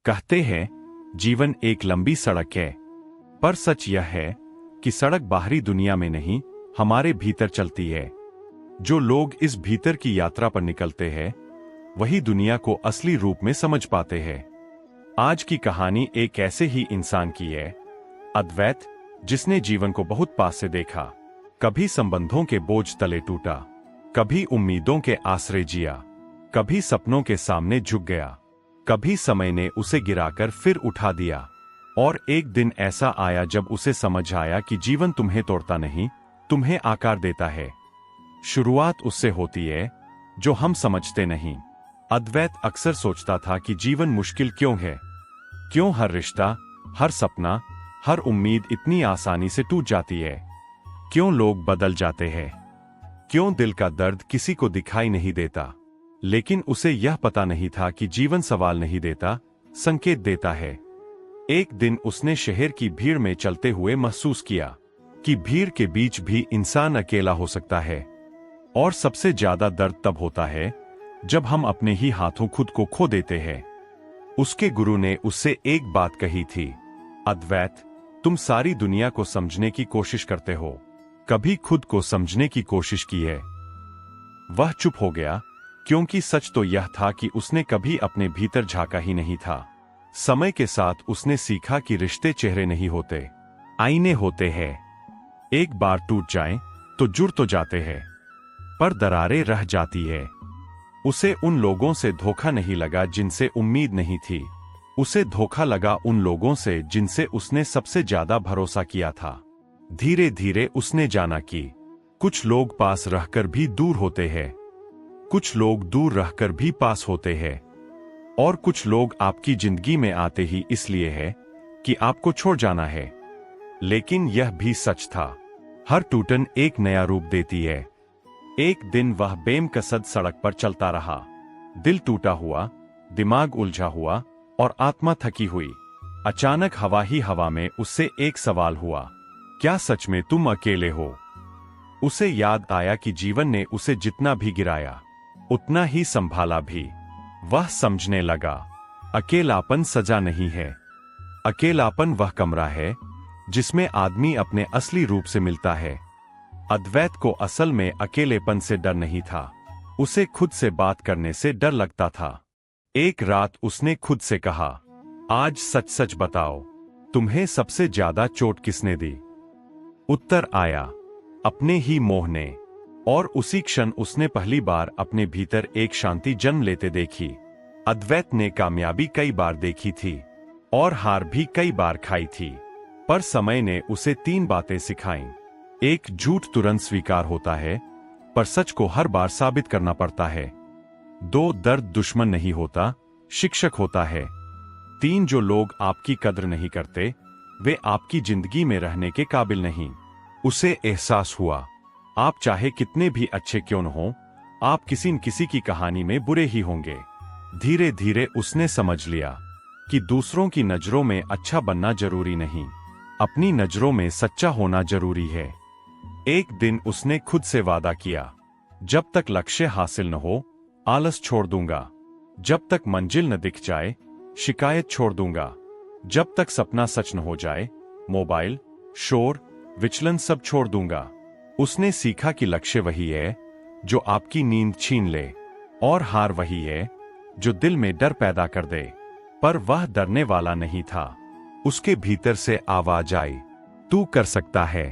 कहते हैं जीवन एक लंबी सड़क है, पर सच यह है कि सड़क बाहरी दुनिया में नहीं, हमारे भीतर चलती है। जो लोग इस भीतर की यात्रा पर निकलते हैं वही दुनिया को असली रूप में समझ पाते हैं। आज की कहानी एक ऐसे ही इंसान की है, अद्वैत, जिसने जीवन को बहुत पास से देखा। कभी संबंधों के बोझ तले टूटा, कभी उम्मीदों के आसरे जिया, कभी सपनों के सामने झुक गया, कभी समय ने उसे गिराकर फिर उठा दिया। और एक दिन ऐसा आया जब उसे समझ आया कि जीवन तुम्हें तोड़ता नहीं, तुम्हें आकार देता है। शुरुआत उससे होती है जो हम समझते नहीं। अद्वैत अक्सर सोचता था कि जीवन मुश्किल क्यों है, क्यों हर रिश्ता, हर सपना, हर उम्मीद इतनी आसानी से टूट जाती है, क्यों लोग बदल जाते हैं, क्यों दिल का दर्द किसी को दिखाई नहीं देता। लेकिन उसे यह पता नहीं था कि जीवन सवाल नहीं देता, संकेत देता है। एक दिन उसने शहर की भीड़ में चलते हुए महसूस किया कि भीड़ के बीच भी इंसान अकेला हो सकता है। और सबसे ज्यादा दर्द तब होता है जब हम अपने ही हाथों खुद को खो देते हैं। उसके गुरु ने उससे एक बात कही थी, अद्वैत, तुम सारी दुनिया को समझने की कोशिश करते हो, कभी खुद को समझने की कोशिश की है? वह चुप हो गया, क्योंकि सच तो यह था कि उसने कभी अपने भीतर झांका ही नहीं था। समय के साथ उसने सीखा कि रिश्ते चेहरे नहीं होते, आईने होते हैं। एक बार टूट जाएं तो जुड़ तो जाते हैं, पर दरारें रह जाती है। उसे उन लोगों से धोखा नहीं लगा जिनसे उम्मीद नहीं थी, उसे धोखा लगा उन लोगों से जिनसे उसने सबसे ज्यादा भरोसा किया था। धीरे धीरे उसने जाना कि कुछ लोग पास रहकर भी दूर होते हैं, कुछ लोग दूर रहकर भी पास होते हैं, और कुछ लोग आपकी जिंदगी में आते ही इसलिए है कि आपको छोड़ जाना है। लेकिन यह भी सच था, हर टूटन एक नया रूप देती है। एक दिन वह बेमकसद सड़क पर चलता रहा, दिल टूटा हुआ, दिमाग उलझा हुआ और आत्मा थकी हुई। अचानक हवा ही हवा में उससे एक सवाल हुआ, क्या सच में तुम अकेले हो? उसे याद आया कि जीवन ने उसे जितना भी गिराया उतना ही संभाला भी। वह समझने लगा, अकेलापन सजा नहीं है, अकेलापन वह कमरा है जिसमें आदमी अपने असली रूप से मिलता है। अद्वैत को असल में अकेलेपन से डर नहीं था, उसे खुद से बात करने से डर लगता था। एक रात उसने खुद से कहा, आज सच सच बताओ, तुम्हें सबसे ज्यादा चोट किसने दी? उत्तर आया, अपने ही मोह ने। और उसी क्षण उसने पहली बार अपने भीतर एक शांति जन्म लेते देखी। अद्वैत ने कामयाबी कई बार देखी थी और हार भी कई बार खाई थी, पर समय ने उसे 3 बातें सिखाईं। एक, झूठ तुरंत स्वीकार होता है, पर सच को हर बार साबित करना पड़ता है। 2, दर्द दुश्मन नहीं होता, शिक्षक होता है। 3, जो लोग आपकी कद्र नहीं करते वे आपकी जिंदगी में रहने के काबिल नहीं। उसे एहसास हुआ, आप चाहे कितने भी अच्छे क्यों न हो, आप किसी न किसी की कहानी में बुरे ही होंगे। धीरे धीरे उसने समझ लिया कि दूसरों की नजरों में अच्छा बनना जरूरी नहीं, अपनी नजरों में सच्चा होना जरूरी है। एक दिन उसने खुद से वादा किया, जब तक लक्ष्य हासिल न हो आलस छोड़ दूंगा, जब तक मंजिल न दिख जाए शिकायत छोड़ दूंगा, जब तक सपना सच न हो जाए मोबाइल, शोर, विचलन सब छोड़ दूंगा। उसने सीखा कि लक्ष्य वही है जो आपकी नींद छीन ले, और हार वही है जो दिल में डर पैदा कर दे। पर वह डरने वाला नहीं था, उसके भीतर से आवाज आई, तू कर सकता है,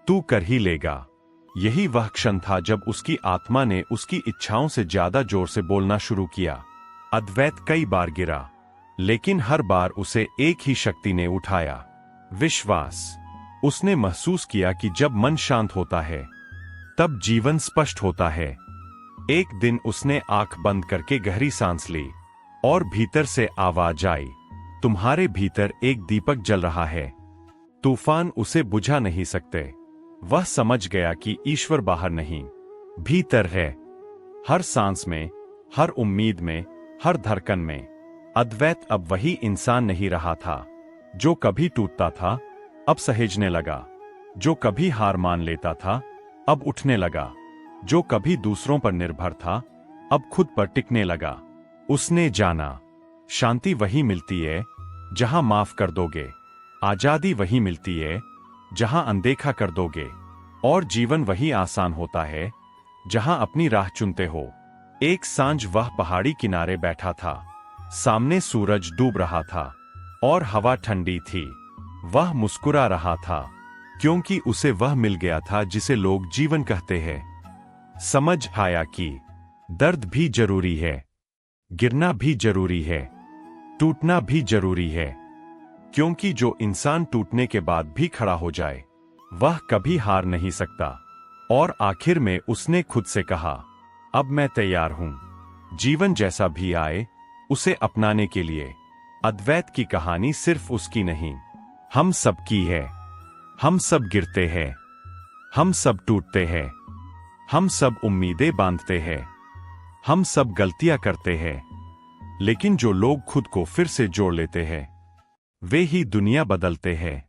तू कर ही लेगा। यही वह क्षण था जब उसकी आत्मा ने उसकी इच्छाओं से ज्यादा जोर से बोलना शुरू किया। अद्वैत कई बार गिरा, लेकिन हर बार उसे एक ही शक्ति ने उठाया, विश्वास। उसने महसूस किया कि जब मन शांत होता है तब जीवन स्पष्ट होता है। एक दिन उसने आंख बंद करके गहरी सांस ली और भीतर से आवाज आई, तुम्हारे भीतर एक दीपक जल रहा है, तूफान उसे बुझा नहीं सकते। वह समझ गया कि ईश्वर बाहर नहीं, भीतर है, हर सांस में, हर उम्मीद में, हर धड़कन में। अद्वैत अब वही इंसान नहीं रहा था जो कभी टूटता था, अब सहेजने लगा, जो कभी हार मान लेता था अब उठने लगा, जो कभी दूसरों पर निर्भर था अब खुद पर टिकने लगा। उसने जाना, शांति वही मिलती है जहां माफ कर दोगे, आजादी वही मिलती है जहां अनदेखा कर दोगे, और जीवन वही आसान होता है जहां अपनी राह चुनते हो। एक सांझ वह पहाड़ी किनारे बैठा था, सामने सूरज डूब रहा था और हवा ठंडी थी। वह मुस्कुरा रहा था क्योंकि उसे वह मिल गया था जिसे लोग जीवन कहते हैं। समझ आया कि दर्द भी जरूरी है, गिरना भी जरूरी है, टूटना भी जरूरी है, क्योंकि जो इंसान टूटने के बाद भी खड़ा हो जाए वह कभी हार नहीं सकता। और आखिर में उसने खुद से कहा, अब मैं तैयार हूं, जीवन जैसा भी आए उसे अपनाने के लिए। अद्वैत की कहानी सिर्फ उसकी नहीं, हम सबकी है। हम सब गिरते हैं, हम सब टूटते हैं, हम सब उम्मीदें बांधते हैं, हम सब गलतियां करते हैं, लेकिन जो लोग खुद को फिर से जोड़ लेते हैं वे ही दुनिया बदलते हैं।